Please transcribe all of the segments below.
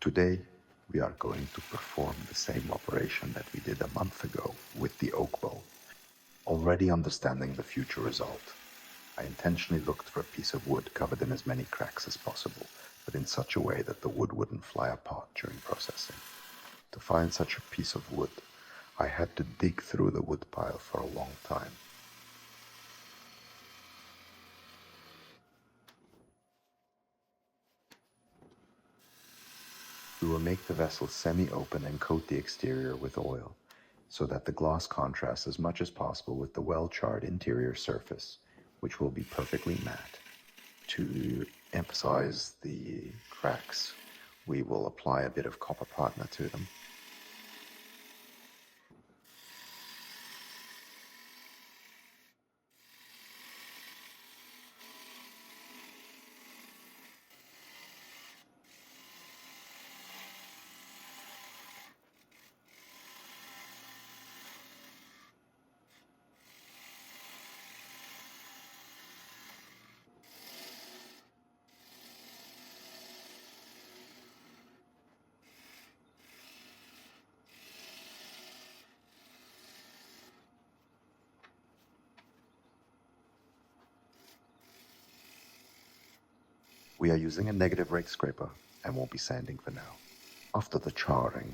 Today, we are going to perform the same operation that we did a month ago with the oak bow. Already understanding the future result, I intentionally looked for a piece of wood covered in as many cracks as possible, but in such a way that the wood wouldn't fly apart during processing. To find such a piece of wood, I had to dig through the wood pile for a long time. We will make the vessel semi-open and coat the exterior with oil, so that the gloss contrasts as much as possible with the well-charred interior surface, which will be perfectly matte. To emphasize the cracks, we will apply a bit of copper partner to them. We are using a negative rake scraper and won't be sanding for now. After the charring,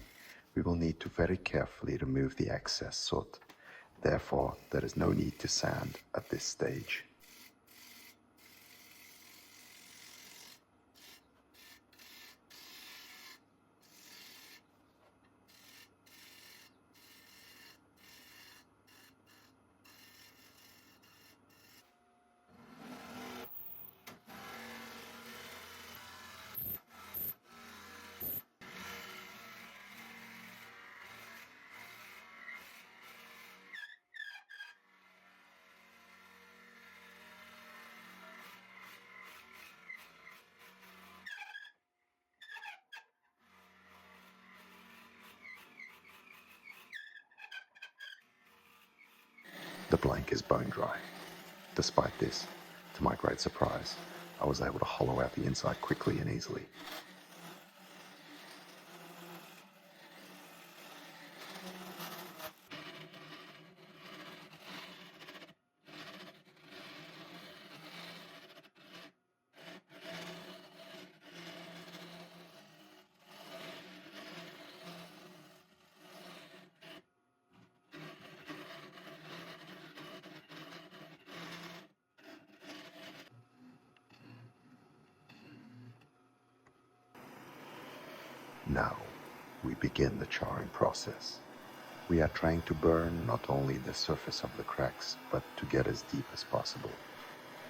we will need to very carefully remove the excess soot. Therefore, there is no need to sand at this stage. The blank is bone dry. Despite this, to my great surprise, I was able to hollow out the inside quickly and easily. Now, we begin the charring process. We are trying to burn not only the surface of the cracks, but to get as deep as possible.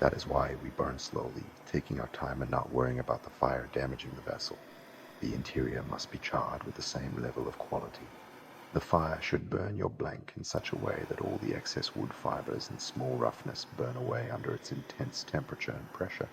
That is why we burn slowly, taking our time and not worrying about the fire damaging the vessel. The interior must be charred with the same level of quality. The fire should burn your blank in such a way that all the excess wood fibers and small roughness burn away under its intense temperature and pressure.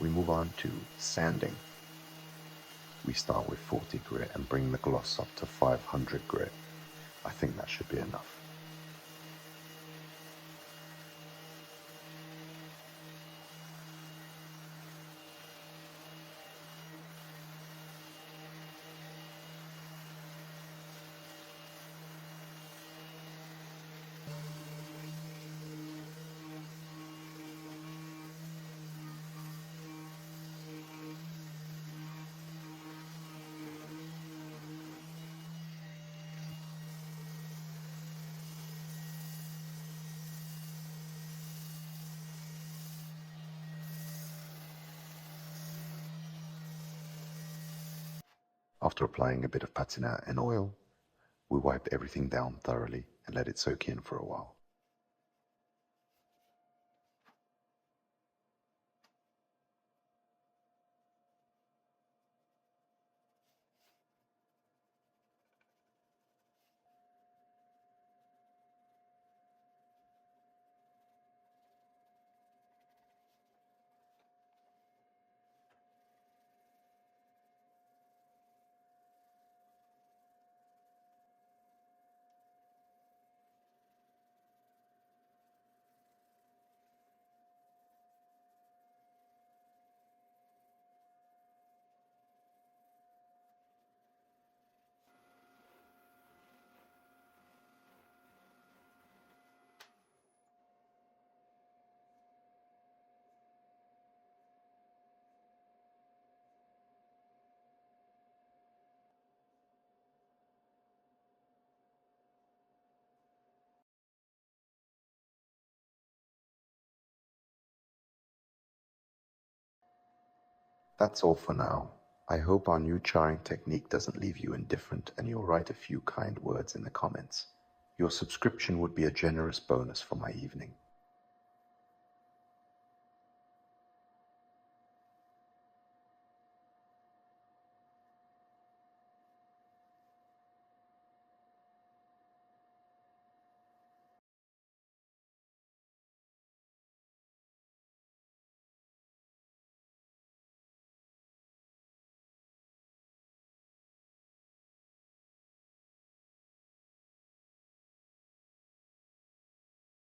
We move on to sanding. We start with 40 grit and bring the gloss up to 500 grit. I think that should be enough. After applying a bit of patina and oil, we wipe everything down thoroughly and let it soak in for a while. That's all for now. I hope our new charring technique doesn't leave you indifferent and you'll write a few kind words in the comments. Your subscription would be a generous bonus for my evening.